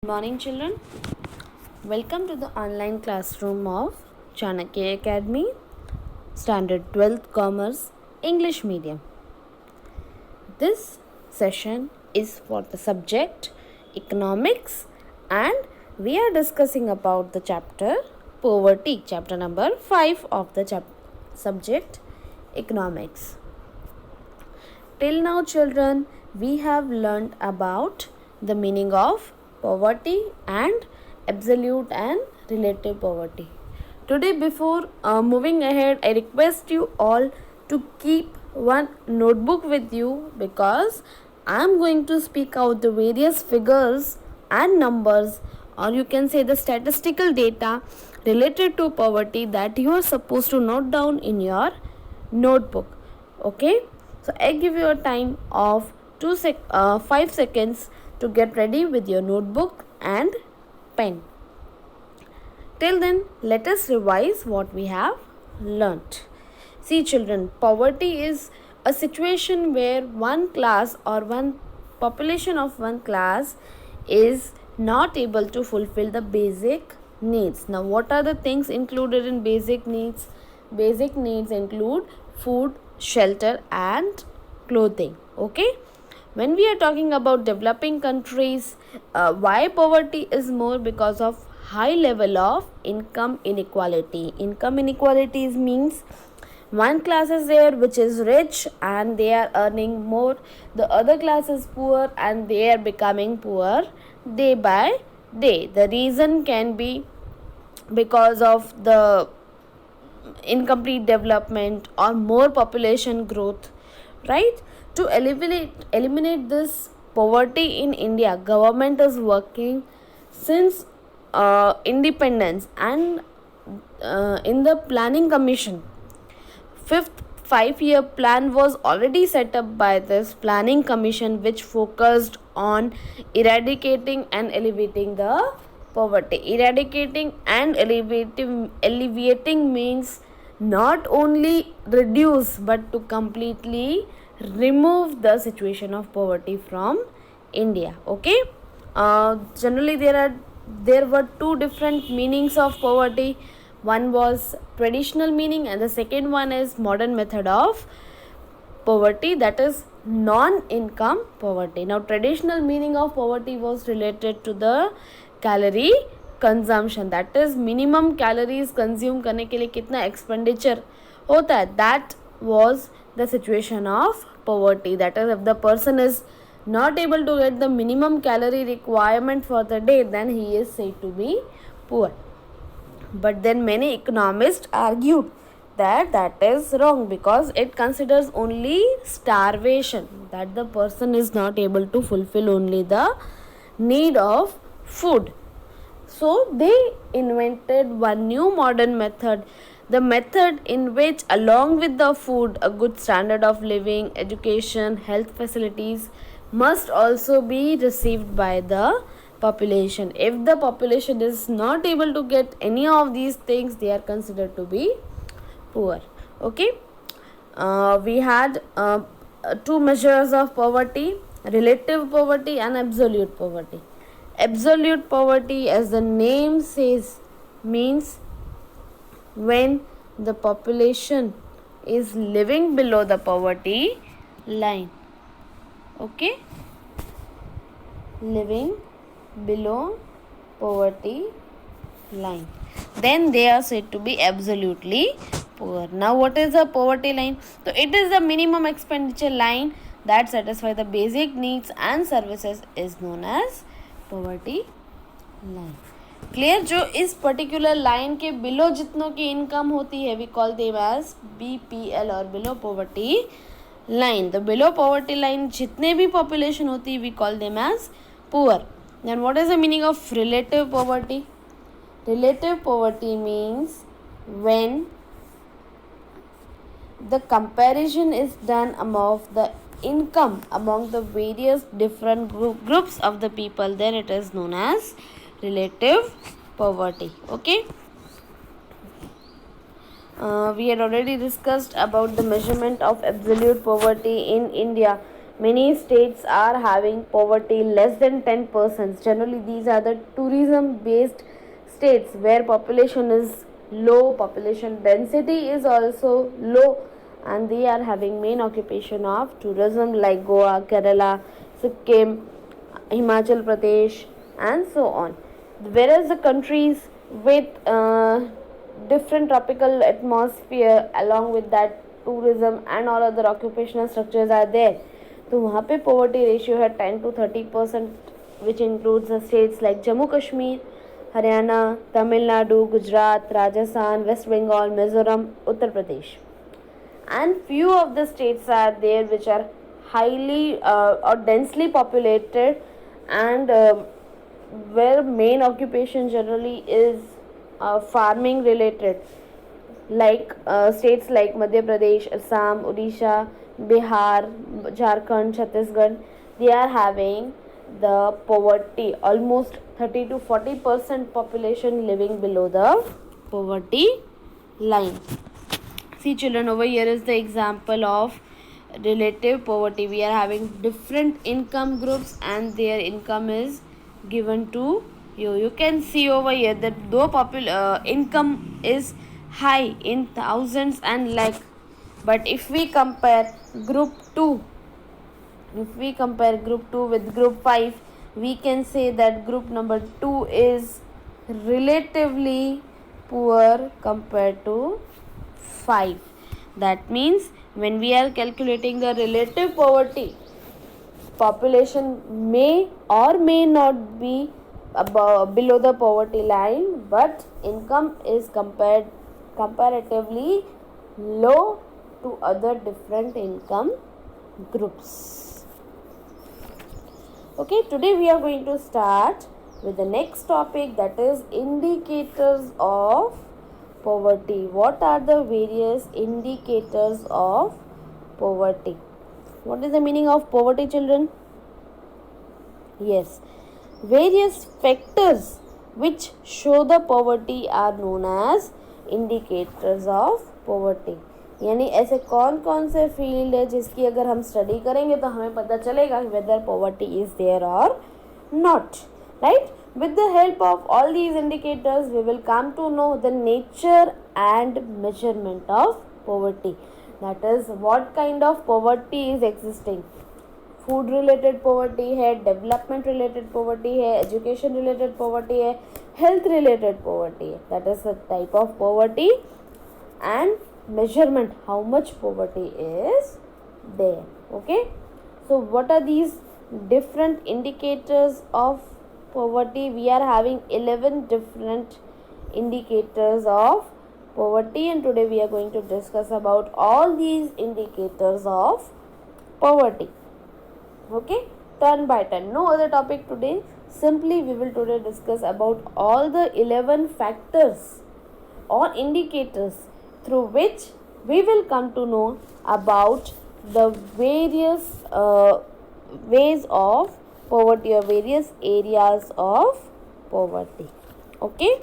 Good morning, children. Welcome to the online classroom of Chanakya Academy, Standard 12th Commerce English Medium. This session is for the subject Economics, and we are discussing about the chapter Poverty, chapter number 5 of the subject Economics. Till now, children, we have learned about the meaning of poverty and absolute and relative poverty. Today, before moving ahead, I request you all to keep one notebook with you, because I am going to speak out the various figures and numbers, or you can say the statistical data related to poverty that you are supposed to note down in your notebook. Okay, so I give you a time of 5 seconds to get ready with your notebook and pen. Till then, let us revise what we have learnt. See, children, poverty is a situation where one class or one population of one class is not able to fulfill the basic needs. Now, what are the things included in basic needs? Basic needs include food, shelter and clothing. Okay, when we are talking about developing countries, why poverty is more? Because of high level of income inequality. Income inequalities means one class is there which is rich and they are earning more, the other class is poor and they are becoming poor day by day. The reason can be because of the incomplete development or more population growth, right? To eliminate this poverty in India, government is working since independence, and in the planning commission, fifth 5-year plan was already set up by this planning commission, which focused on eradicating and alleviating the poverty. Eradicating and alleviating means not only reduce but to completely remove the situation of poverty from India. Okay, generally there were two different meanings of poverty. One was traditional meaning and the second one is modern method of poverty, that is non-income poverty. Now, traditional meaning of poverty was related to the calorie consumption, that is minimum calories consume करने के लिए कितना expenditure होता है. That was the situation of poverty, that is if the person is not able to get the minimum calorie requirement for the day, then he is said to be poor. But then many economists argued that is wrong, because it considers only starvation, that the person is not able to fulfill only the need of food. So they invented one new modern method, the method in which along with the food, a good standard of living, education, health facilities must also be received by the population. If the population is not able to get any of these things, they are considered to be poor. Okay, we had two measures of poverty: relative poverty and absolute poverty. Absolute poverty, as the name says, means when the population is living below the poverty line. Okay, living below poverty line, then they are said to be absolutely poor. Now, what is the poverty line? So it is the minimum expenditure line that satisfies the basic needs and services is known as poverty line. Clear? जो इस particular line के below जितनों की income होती है, we call them as BPL और below poverty line. The below poverty line जितने भी पॉपुलेशन होती है, we call them as poor. Then what is the meaning of relative poverty? Relative poverty means when the comparison is done among the income among the various different groups of the people, then it is known as relative poverty. Okay, we had already discussed about the measurement of absolute poverty in India. Many states are having poverty less than 10%. Generally, these are the tourism based states where population is low, population density is also low, and they are having main occupation of tourism like Goa, Kerala, Sikkim, Himachal Pradesh, and so on. Whereas the countries with different tropical atmosphere, along with that tourism and all other occupational structures are there, तो वहाँ पे poverty ratio है 10 to 30%, which includes the states like Jammu Kashmir, Haryana, Tamil Nadu, Gujarat, Rajasthan, West Bengal, Mizoram, Uttar Pradesh. And few of the states are there which are highly or densely populated, and where main occupation generally is farming related, like states like Madhya Pradesh, Assam, Odisha, Bihar, Jharkhand, Chhattisgarh. They are having the poverty, almost 30 to 40% population living below the poverty line. See children, over here is the example of relative poverty. We are having different income groups and their income is given to you. You can see over here that though income is high in thousands and lakh, but if we compare group 2 with group 5, we can say that group number 2 is relatively poor compared to 5. That means when we are calculating the relative poverty, population may or may not be below the poverty line, but income is comparatively low to other different income groups. Okay, today we are going to start with the next topic, that is indicators of poverty. What are the various indicators of poverty? What is the meaning of poverty, children? Yes, various factors which show the poverty are known as indicators of poverty. यानी ऐसे कौन कौन से field है जिसकी अगर हम study करेंगे तो हमें पता चलेगा वेदर पॉवर्टी इज देयर और not, right? With the help of all these indicators, we will come to know the nature and measurement of poverty. That is, what kind of poverty is existing. Food related poverty है, development related poverty है, education related poverty है, health related poverty है. That is the type of poverty and measurement, how much poverty is there. Okay, so what are these different indicators of poverty? We are having 11 different indicators of poverty, and today we are going to discuss about all these indicators of poverty. Okay, turn by turn, no other topic today. Simply we will today discuss about all the 11 factors or indicators through which we will come to know about the various ways of poverty or various areas of poverty. Okay,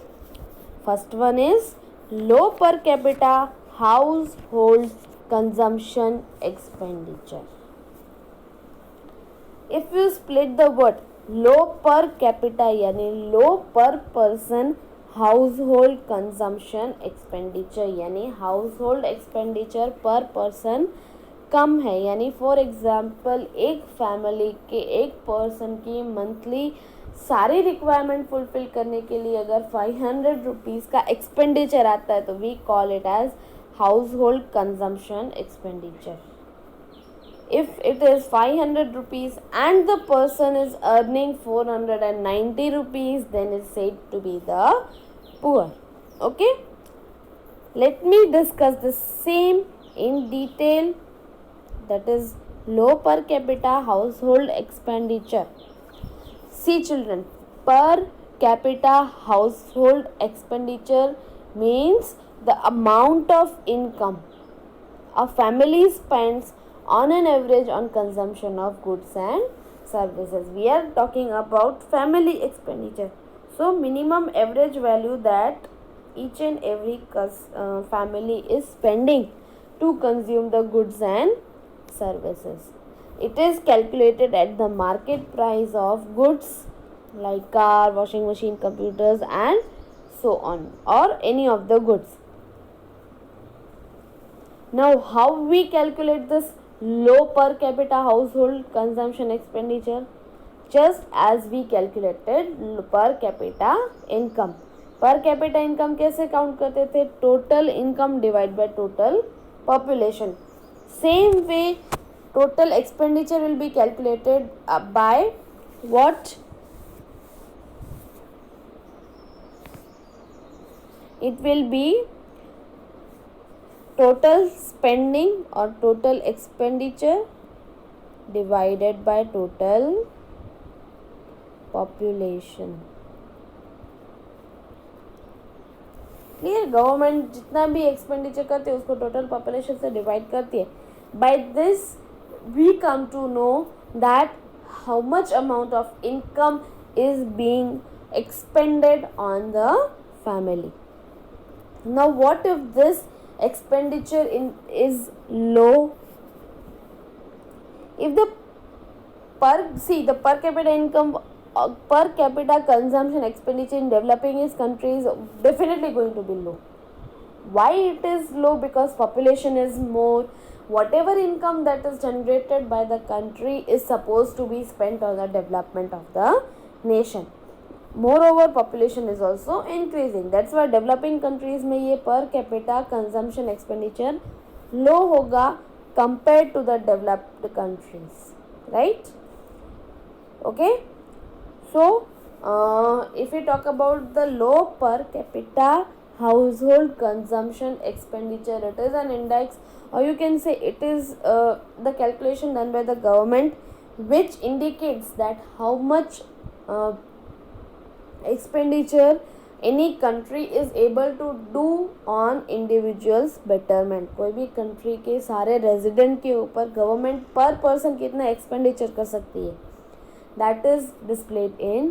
first one is low per capita household consumption expenditure. If you split the word low per capita यानी low per person household consumption expenditure, यानी household expenditure पर person कम है, यानी for example एक family के एक person की monthly सारी रिक्वायरमेंट फुलफिल करने के लिए अगर 500 रुपीज़ का एक्सपेंडिचर आता है तो we call it as household consumption expenditure. If it is 500 rupees and the person is earning 490 rupees, then it's said to be the poor. Okay, let me discuss the same in detail, that is low per capita household expenditure. See children, per capita household expenditure means the amount of income a family spends on an average on consumption of goods and services. We are talking about family expenditure. So minimum average value that each and every family is spending to consume the goods and services. It is calculated at the market price of goods like car, washing machine, computers and so on, or any of the goods. Now, how we calculate this low per capita household consumption expenditure? Just as we calculated per capita income. Per capita income कैसे count करते थे? Total income divided by total population. Same way, total expenditure will be calculated by what? It will be total spending or total expenditure divided by total population. Clear? Government जितना भी expenditure करती है उसको total population से divide करती है. By this we come to know that how much amount of income is being expended on the family. Now what if this expenditure is low? If the per capita income, per capita consumption expenditure in developing countries definitely going to be low. Why it is low? Because population is more. Whatever income that is generated by the country is supposed to be spent on the development of the nation. Moreover, population is also increasing. That's why developing countries में ये per capita consumption expenditure low होगा compared to the developed countries, right? Okay. So, if we talk about the low per capita household consumption expenditure, it is an index, or you can say it is the calculation done by the government, which indicates that how much expenditure any country is able to do on individuals betterment. कोई भी country के सारे resident के ऊपर government per person कितना expenditure कर सकती है, that is displayed in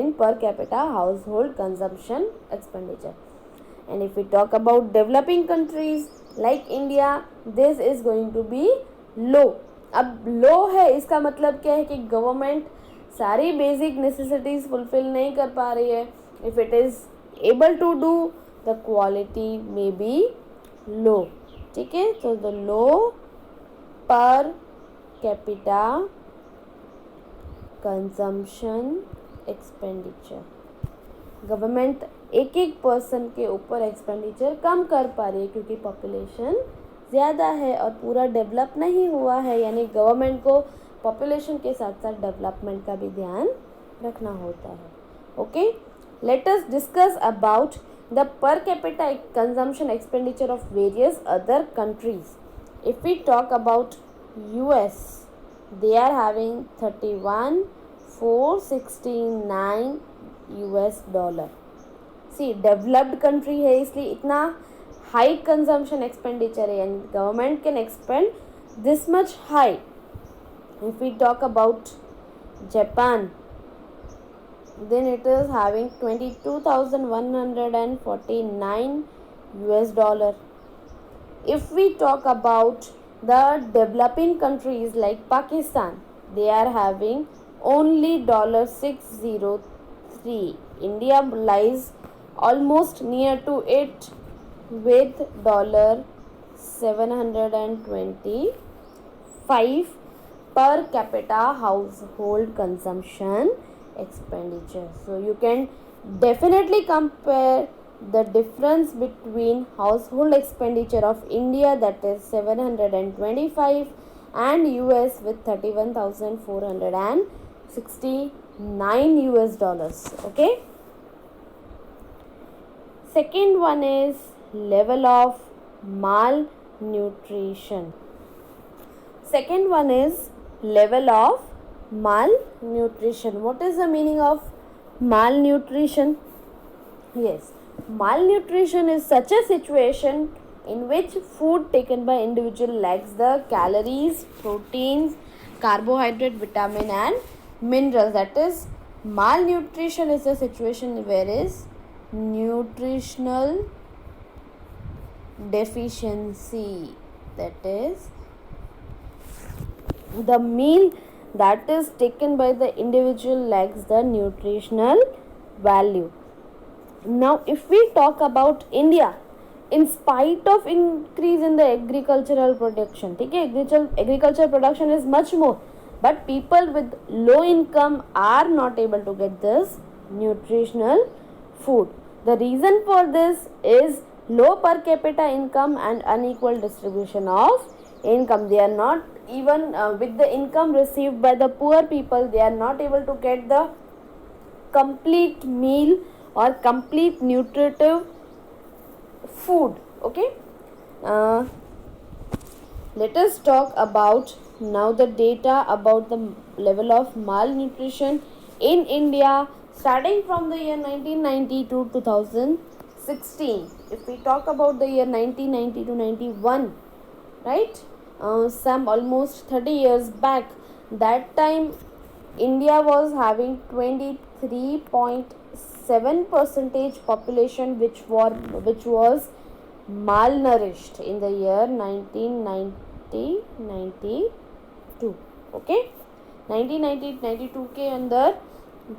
in per capita household consumption expenditure. And if we talk about developing countries like India, this is going to be low. अब low है इसका मतलब क्या है कि government सारी बेसिक नेसेसिटीज फुलफिल नहीं कर पा रही है. If it is able to do, the quality may be low. ठीक है, तो द लो पर कैपिटा कंजम्पशन एक्सपेंडिचर, गवर्नमेंट एक एक पर्सन के ऊपर एक्सपेंडिचर कम कर पा रही है क्योंकि पॉपुलेशन ज़्यादा है और पूरा डेवलप नहीं हुआ है. यानी गवर्नमेंट को पॉपुलेशन के साथ साथ डेवलपमेंट का भी ध्यान रखना होता है. Okay, let us discuss about the per capita consumption expenditure of various other countries. If we talk about US, they are having 31,469 US dollar. सी डेवलप्ड कंट्री है इसलिए इतना हाई कंजम्पशन एक्सपेंडिचर है, यानी government can expend this much high. If we talk about Japan, then it is having 22,149 US dollar. If we talk about the developing countries like Pakistan, they are having only $603. India lies almost near to it with $725 per capita household consumption expenditure. So you can definitely compare the difference between household expenditure of India, that is 725, and US with 31,469 US dollars. Okay. Second one is level of malnutrition. Second one is level of malnutrition. What is the meaning of malnutrition? Yes, malnutrition is such a situation in which food taken by individual lacks the calories, proteins, carbohydrate, vitamin and minerals. That is, malnutrition is a situation where is nutritional deficiency. That is, The meal that is taken by the individual lacks the nutritional value. Now, if we talk about India, in spite of increase in the agricultural production, okay, agricultural production is much more, but people with low income are not able to get this nutritional food. The reason for this is low per capita income and unequal distribution of income. They are not even with the income received by the poor people, they are not able to get the complete meal or complete nutritive food. Okay, uh, let us talk about now the data about the level of malnutrition in India starting from the year 1990 to 2016. If we talk about the year 1990 to 91, right, some almost 30 years back, that time India was having 23.7 percentage population which was malnourished in the year 1990-92. Okay, 1990-92 के अंदर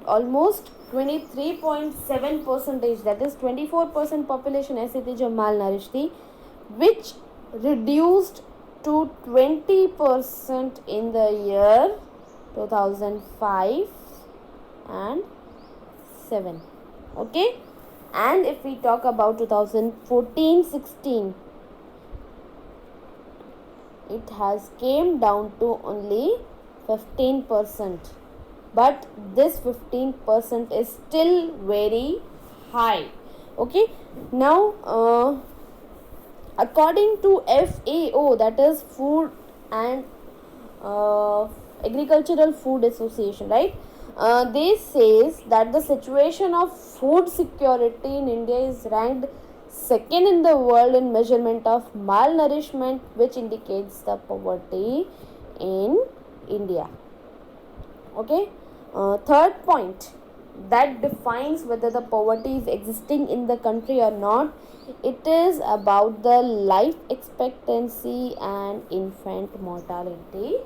almost 23.7 percentage, that is 24% population ऐसे थी जो malnourished थी, which reduced to 20% in the year 2005 and 7. Okay, and if we talk about 2014-16, it has came down to only 15%, but this 15% is still very high. Okay, now according to FAO, that is Food and Agricultural Food Association, right, they says that the situation of food security in India is ranked second in the world in measurement of malnourishment, which indicates the poverty in India. Okay, third point that defines whether the poverty is existing in the country or not, it is about the life expectancy and infant mortality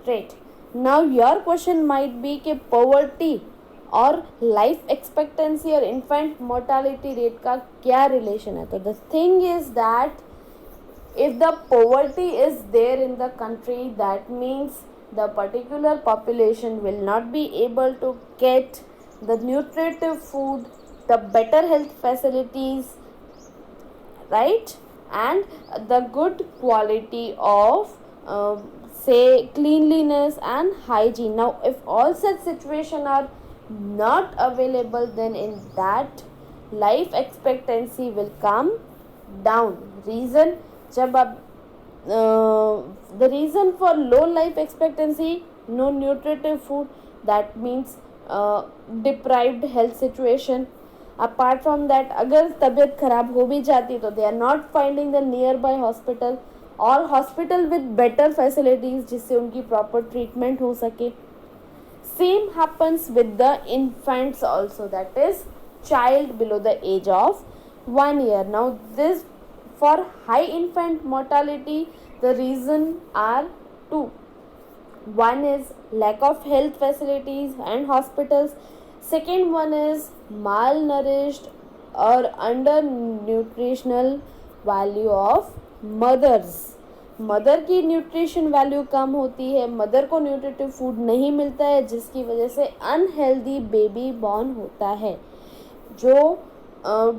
rate. Now your question might be कि poverty और life expectancy और infant mortality rate का क्या relation है? तो the thing is that if the poverty is there in the country, that means the particular population will not be able to get the nutritive food, the better health facilities, right, and the good quality of say cleanliness and hygiene. Now if all such situation are not available, then in that life expectancy will come down. Reason जब आप the reason for low life expectancy, no nutritive food, that means deprived health situation. Apart from that, अगर तबीयत खराब हो भी जाती तो they are not finding the nearby hospital or hospital with better facilities जिससे उनकी proper treatment हो सके. Same happens with the infants also, that is child below the age of 1 year. Now this, for high infant mortality, the reason are two. One is lack of health facilities and hospitals. Second one is malnourished or under nutritional value of mothers. Mother की nutrition value कम होती है, mother को nutritive food नहीं मिलता है, जिसकी वजह से अनहेल्दी बेबी बॉर्न होता है, जो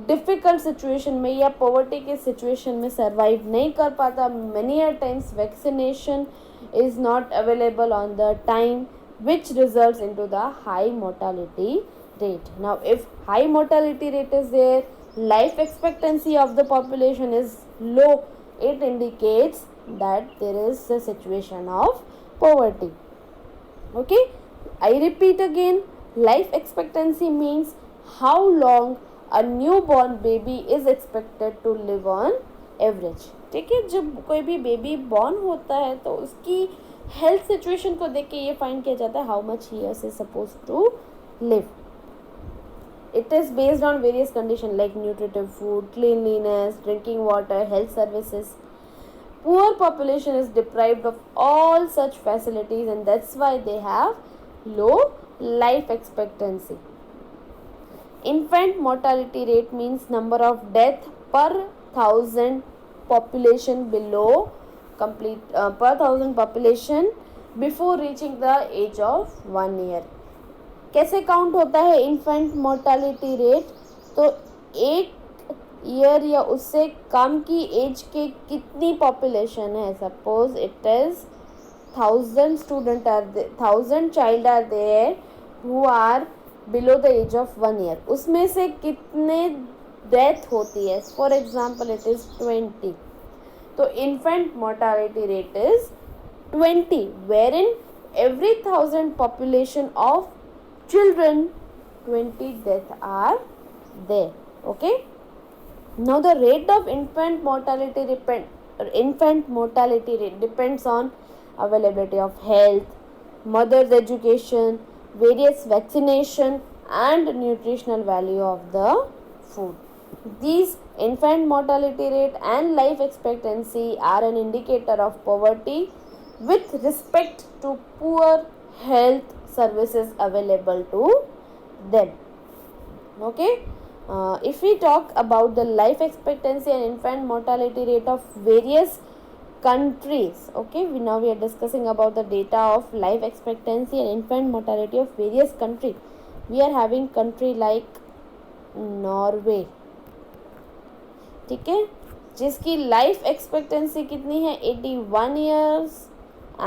डिफ़िकल्ट सिचुएशन में या पॉवर्टी के सिचुएशन में सर्वाइव नहीं कर पाता. Many a times vaccination is not available on the time, which results into the high mortality rate. Now if high mortality rate is there, life expectancy of the population is low, it indicates that there is a situation of poverty. Okay, I repeat again, life expectancy means how long a newborn baby is expected to live on average. ठीक है, जब कोई भी baby born होता है तो उसकी health situation को देख के ये फाइंड किया जाता है how much he is suppose to live. It is based on various condition like nutritive food, cleanliness, drinking water, health services. poor population is deprived of all such facilities, and that's why they have low life expectancy. Infant mortality rate means number of death per thousand population below per thousand population before reaching the age of 1 year. कैसे count होता है infant mortality rate? तो एक year या उससे कम की as के कितनी पॉपुलेशन है, suppose it is 1000 child are there who are below the age of 1 year, उसमें से कितने डेथ होती है? फॉर एग्जाम्पल इट इज 20, तो infant mortality rate is 20, where in every 1000 population of children 20 death are there. Okay, now the rate of infant mortality rate depends on availability of health, mother's education, various vaccination and nutritional value of the food. These infant mortality rate and life expectancy are an indicator of poverty with respect to poor health services available to them. Okay, if we talk about the life expectancy and infant mortality rate of various countries, okay, now we are discussing about the data of life expectancy and infant mortality of various countries. We are having country like Norway, ठीक है, जिसकी life expectancy कितनी है? 81 years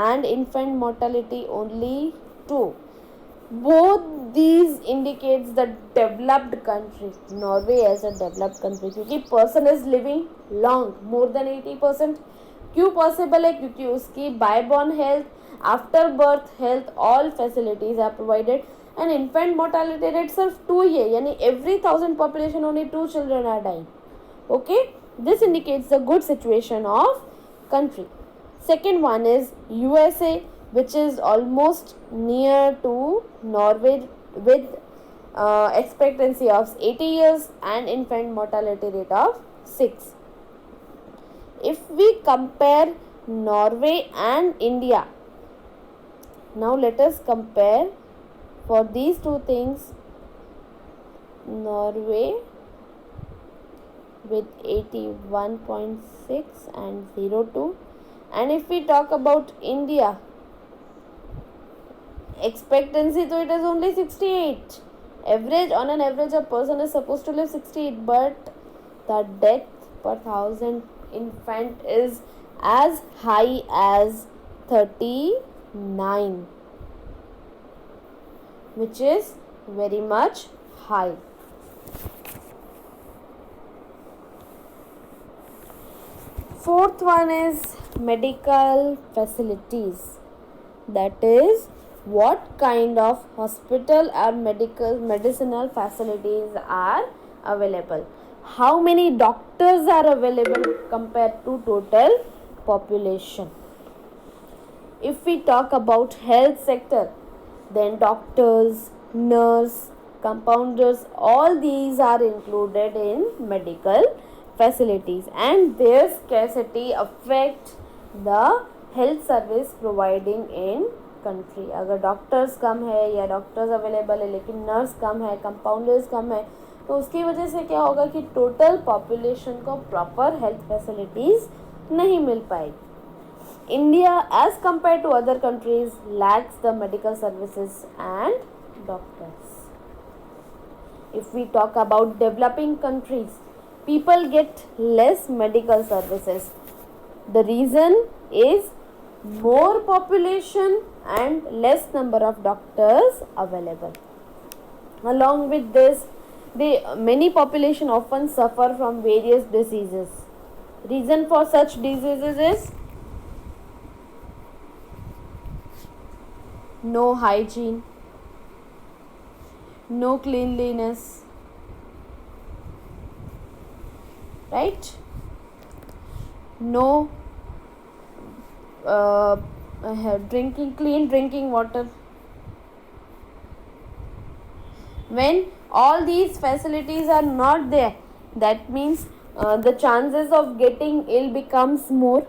and infant mortality only 2. Both these indicates the developed country, Norway as a developed country, क्योंकि person is living long, more than 80%. क्यों possible है? क्योंकि उसकी by born health, after birth health, all facilities are provided, and infant mortality rate सिर्फ 2 ही है, यानी every 1000 population only 2 children are dying. Okay, this indicates the good situation of country. Second one is USA, which is almost near to Norway with expectancy of 80 years and infant mortality rate of 6. If we compare Norway and India, now let us compare for these two things. Norway with 81.6 and 02, and if we talk about India, expectancy, so it is only 68. Average, on an average a person is supposed to live 68, but the death per 1000 infant is as high as 39, which is very much high. Fourth one is medical facilities, that is what kind of hospital or medicinal facilities are available, how many doctors are available compared to total population. If we talk about health sector, then doctors, nurse, compounders, all these are included in medical facilities, and their scarcity affect the health service providing in country. अगर doctors कम है या doctors available है लेकिन nurse कम है, compounders कम है, तो उसकी वजह से क्या होगा कि टोटल पॉपुलेशन को प्रॉपर हेल्थ फैसिलिटीज नहीं मिल पाएगी. India as compare to other countries lacks the medical services and doctors. If we talk about developing countries, people get less medical services. The reason is more population and less number of doctors available. Along with this, many population often suffer from various diseases. Reason for such diseases is no hygiene, no cleanliness, right? No clean drinking water. When all these facilities are not there, that means the chances of getting ill becomes more.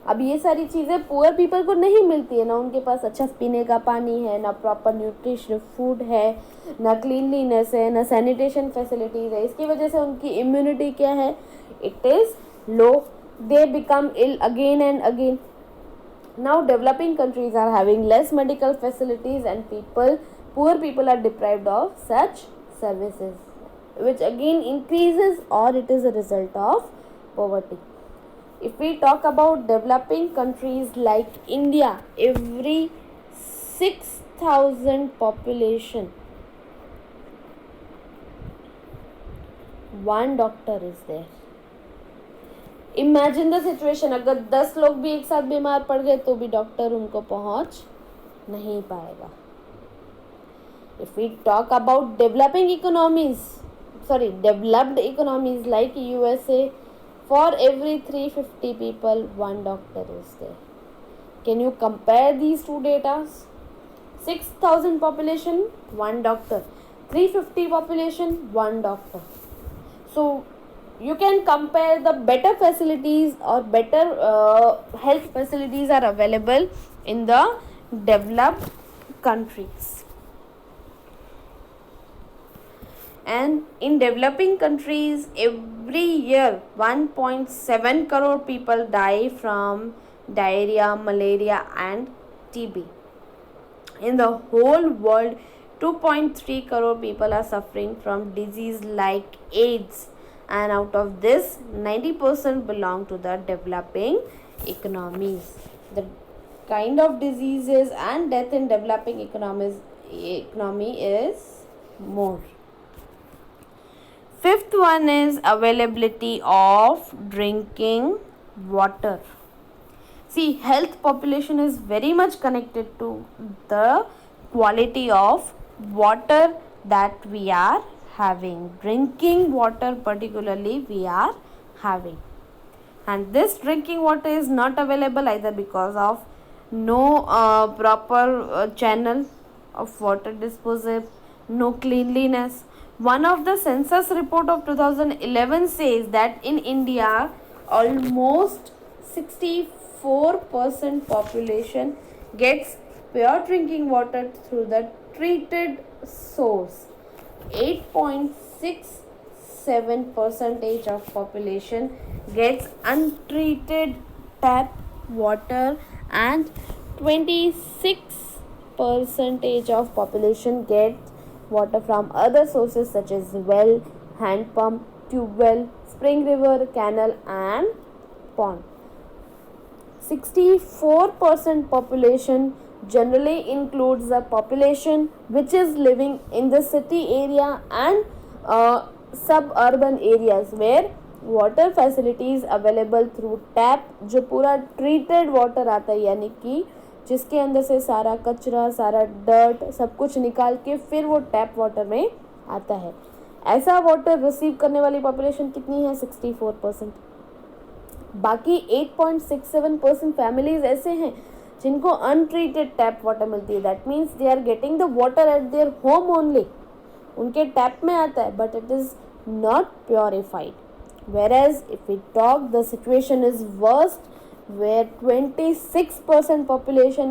अब ये सारी चीज़ें poor people को नहीं मिलती है, ना उनके पास अच्छा पीने का पानी है, ना प्रॉपर न्यूट्रिशन फूड है, ना क्लीनलीनेस है, ना सैनिटेशन फैसिलिटीज़ है. इसकी वजह से उनकी इम्यूनिटी क्या है, it is low. They become ill again and again. Now developing countries are having less medical facilities and poor people are deprived of such services, which again increases, or it is a result of poverty. If we talk about developing countries like India, every 6,000 population, one doctor is there. Imagine the situation, अगर 10 लोग भी एक साथ बीमार पड़ गए तो भी डॉक्टर उनको पहुंच नहीं पाएगा. If we talk about developing economies, developed economies like USA, for every 350 people one doctor is there. Can you compare these two datas? 6,000 population, one doctor. 350 population, one doctor. So you can compare the better facilities or better health facilities are available in the developed countries. And in developing countries, every year 1.7 crore people die from diarrhea, malaria and TB. In the whole world, 2.3 crore people are suffering from disease like AIDS, and out of this 90% belong to the developing economies. The kind of diseases and death in developing economy is more. Fifth one is availability of drinking water. See, health population is very much connected to the quality of water that we are having. Drinking water particularly we are having, and this drinking water is not available either because of no proper channel of water disposal, no cleanliness. One of the census report of 2011 says that in India almost 64% population gets pure drinking water through the treated source. 8.67% of population gets untreated tap water, and 26% of population gets water from other sources such as well, hand pump, tube well, spring, river, canal and pond. 64% population generally includes the population which is living in the city area and suburban areas where water facilities available through tap, जो पूरा treated water आता है, यानी कि जिसके अंदर से सारा कचरा, सारा डर्ट सब कुछ निकाल के फिर वो टैप वाटर में आता है. ऐसा वाटर रिसीव करने वाली पॉपुलेशन कितनी है? 64%. बाकी 8.67% फैमिलीज ऐसे हैं जिनको अनट्रीटेड टैप वाटर मिलती है. That means they are getting the water at their home only. उनके टैप में आता है but it is not purified. Whereas if we talk, the situation is worst where 26% population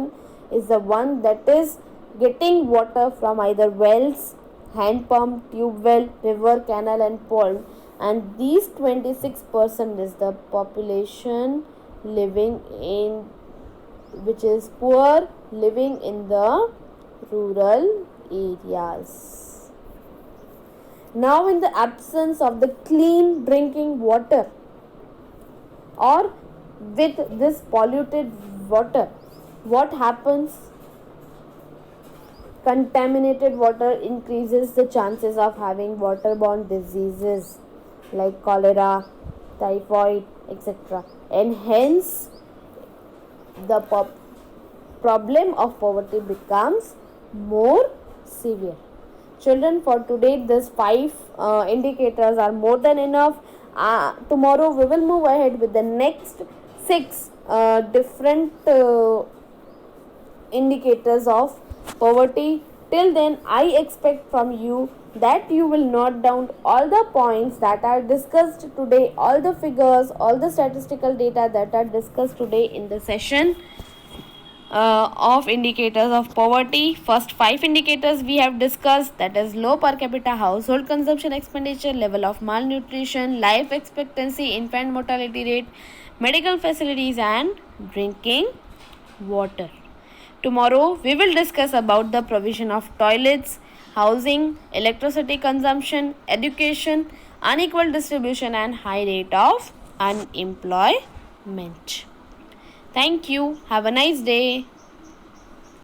is the one that is getting water from either wells, hand pump, tube well, river, canal and pond, and these 26% is the population living in, which is poor, living in the rural areas. Now in the absence of the clean drinking water or with this polluted water, what happens? Contaminated water increases the chances of having waterborne diseases like cholera, typhoid, etc. And hence the problem of poverty becomes more severe. Children, for today these 5 indicators are more than enough. Tomorrow we will move ahead with the next 6 different indicators of poverty. Till then, I expect from you that you will note down all the points that are discussed today, all the figures, all the statistical data that are discussed today in the session of indicators of poverty. First 5 indicators we have discussed, that is low per capita household consumption expenditure, level of malnutrition, life expectancy, infant mortality rate, medical facilities and drinking water. Tomorrow we will discuss about the provision of toilets, housing, electricity consumption, education, unequal distribution and high rate of unemployment. Thank you. Have a nice day.